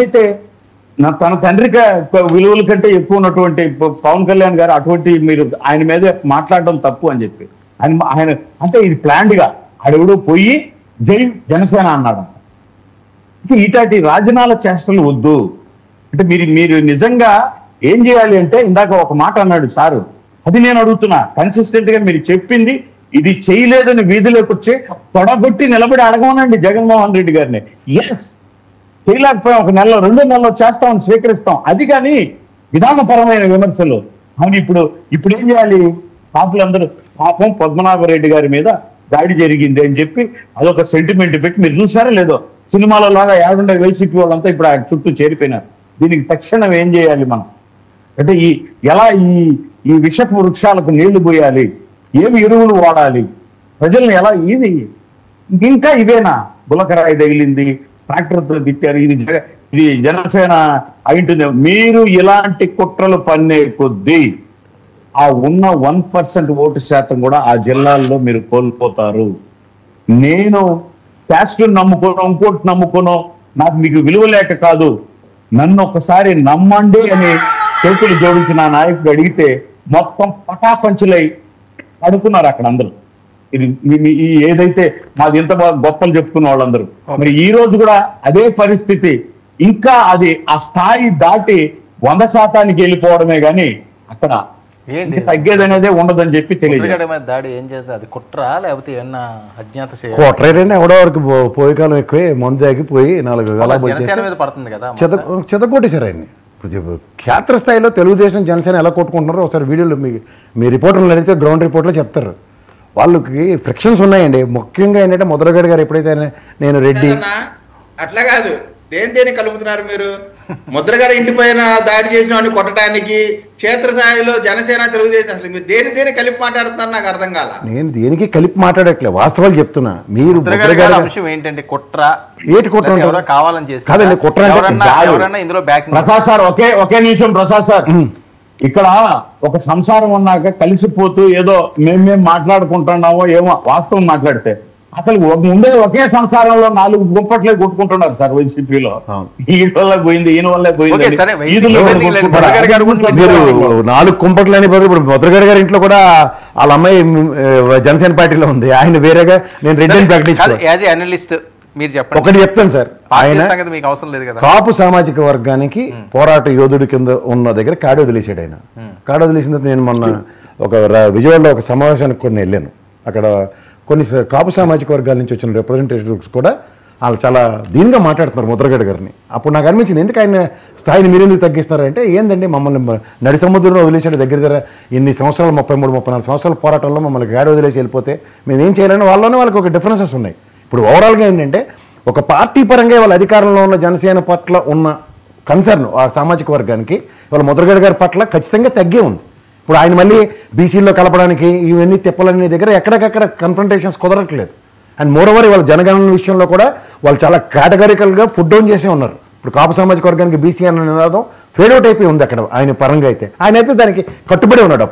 అయితే తన తండ్రికి విలువల కంటే ఎక్కువ ఉన్నటువంటి పవన్ కళ్యాణ్ గారు అటువంటి మీరు ఆయన మీద మాట్లాడడం తప్పు అని చెప్పి ఆయన అంటే ఇది ప్లాన్డ్ గా ఆడెవడో పోయి జై జనసేన అన్నాడు. ఇటాటి రాజనాల చేష్టలు వద్దు. అంటే మీరు నిజంగా ఏం చేయాలి అంటే ఇందాక ఒక మాట అన్నాడు సారు, అది నేను అడుగుతున్నా. కన్సిస్టెంట్ గా మీరు చెప్పింది ఇది చేయలేదని వీధిలోకి వచ్చి తొడగొట్టి నిలబడి అడగమనండి జగన్మోహన్ రెడ్డి గారిని. ఎస్ చేయలేకపోయాం, 1 నెలలో 2 నెలల్లో చేస్తామని స్వీకరిస్తాం. అది కానీ విధానపరమైన విమర్శలు. అవును ఇప్పుడు ఏం చేయాలి? పాపులందరూ పాపం పద్మనాభరెడ్డి గారి మీద దాడి జరిగింది అని చెప్పి అదొక సెంటిమెంట్ పెట్టి మీరు చూసారా లేదో, సినిమాలో లాగా ఏడుండే వైసీపీ వాళ్ళంతా ఇప్పుడు ఆ చుట్టూ చేరిపోయినారు. దీనికి తక్షణం ఏం చేయాలి మనం అంటే ఎలా ఈ విషపు వృక్షాలకు నీళ్లు పోయాలి, ఏమి ఎరువులు వాడాలి, ప్రజల్ని ఎలా ఇది ఇంకా ఇవేనా? గులకరాయి తగిలింది, ట్రాక్టర్తో తిట్టారు, ఇది జనసేన అయింటుంది. మీరు ఇలాంటి కుట్రలు పన్నే కొద్దీ ఆ ఉన్న 1% ఓటు శాతం కూడా ఆ జిల్లాల్లో మీరు కోల్పోతారు. నేను క్యాస్ట్ నమ్ముకోను, ఇంకోటి నమ్ముకోను, నాకు మీకు విలువ లేక కాదు, నన్ను ఒకసారి నమ్మండి అని చేతులు జోడించి నా నాయకుడు అడిగితే మొత్తం పటాపంచులై పడుకున్నారు అక్కడ అందరూ. ఏదైతే మాది ఎంత బాగా గొప్పలు చెప్పుకున్న వాళ్ళందరూ. మరి ఈ రోజు కూడా అదే పరిస్థితి, ఇంకా అది ఆ స్థాయి దాటి 100% వెళ్ళిపోవడమే గాని అక్కడ తగ్గేదనేదే ఉండదని చెప్పి తెలియదు. దాడి ఏం చేస్తే అది కుట్రా లేకపోతే ఏమన్నా అజ్ఞాత కుట్రైనా ఎవడో వరకు పోయి కాలం ఎక్కువే మందు ఆగిపోయి 4 మీద పడుతుంది కదా, చెదకొట్టేశారు ఆయన్ని. క్షేత్రస్థాయిలో తెలుగుదేశం జనసేన ఎలా కొట్టుకుంటున్నారో ఒకసారి వీడియోలో మీ రిపోర్టర్లు అడిగితే గ్రౌండ్ రిపోర్ట్లో చెప్తారు. వాళ్ళకి ఫ్రిక్షన్స్ ఉన్నాయండి. ముఖ్యంగా ఏంటంటే ముద్రగడ గారు ఎప్పుడైతే నేను రెడ్డి అట్లా కాదు, దేని కలుపుతున్నారు మీరు? ముద్రగారు ఇంటి పైన దాడి చేసిన వాడిని కొట్టడానికి క్షేత్రస్థాయిలో జనసేన తెలుగుదేశం, అసలు మీరు దేని కలిపి మాట్లాడుతున్నారు నాకు అర్థం కాల. నేను దేనికి కలిపి మాట్లాడట్లేదు, వాస్తవాలు చెప్తున్నా. మీరు అంశం ఏంటంటే కుట్ర ఏటి కుట్ర కావాలని చేసి కాదండి, కుట్ర ఇందులో బ్యాక్. ప్రసాద్ సార్ ఒకే నిమిషం. ప్రసాద్ సార్, ఇక్కడ ఒక సంసారం ఉన్నాక కలిసిపోతూ ఏదో మేము మాట్లాడుకుంటున్నామో ఏమో, వాస్తవం మాట్లాడితే అసలు ముందే ఒకే సంసారంలో 4 గుంపట్లే కొట్టుకుంటున్నారు సార్ వైసీపీలో. ఈయన వల్ల పోయింది, ఈయన వల్లే పోయింది. 4 కుంపట్లని ఇప్పుడు ముద్రగడ గారి ఇంట్లో కూడా వాళ్ళ అమ్మాయి జనసేన పార్టీలో ఉంది, ఆయన వేరేగా నేను రెడ్డిని ప్రకటించాను. ఒకటి చెప్తాను సార్, ఆయన కాపు సామాజిక వర్గానికి పోరాట యోధుడి కింద ఉన్న దగ్గర కాడి వదిలేసాడు. ఆయన కాడి వదిలేసిన తర్వాత నేను మొన్న విజయవాడలో ఒక సమావేశానికి కొన్ని వెళ్ళాను. అక్కడ కొన్ని కాపు సామాజిక వర్గాల నుంచి వచ్చిన రిప్రజెంటేటివ్స్ కూడా వాళ్ళు చాలా దీనిగా మాట్లాడుతున్నారు ముద్రగడ గారిని. అప్పుడు నాకు అనిపించింది, ఎందుకు ఆయన స్థాయిని మీరు ఎందుకు తగ్గిస్తారంటే, ఏందండి మమ్మల్ని నడి సముద్రంలో వదిలేసాడు, దగ్గర ఇన్ని సంవత్సరాలు 33-34 సంవత్సరాల పోరాటంలో మమ్మల్ని గాడి వదిలేసి వెళ్ళిపోతే మేము ఏం చేయాలని వాళ్ళకి ఒక డిఫరెన్సెస్ ఉన్నాయి. ఇప్పుడు ఓవరాల్గా ఏంటంటే ఒక పార్టీ పరంగా వాళ్ళ అధికారంలో ఉన్న జనసేన పట్ల ఉన్న కన్సర్న్ ఆ సామాజిక వర్గానికి వాళ్ళ ముద్రగడ గారి పట్ల ఖచ్చితంగా తగ్గే ఉంది. ఇప్పుడు ఆయన మళ్ళీ బీసీల్లో కలపడానికి ఇవన్నీ తిప్పలనే దగ్గర ఎక్కడికక్కడ కన్ఫ్రంటేషన్స్ కుదరట్లేదు. అండ్ మోరోవర్ వాళ్ళ జనగణన విషయంలో కూడా వాళ్ళు చాలా కేటగారికల్గా ఫుడ్ డౌన్ చేసే ఉన్నారు. ఇప్పుడు కాపు సామాజిక వర్గానికి బీసీ అన్న నినాదం ఫేడ్ అవుట్ అయిపోయి ఉంది అక్కడ ఆయన పరంగా. అయితే ఆయన అయితే దానికి కట్టుబడి ఉన్నాడు.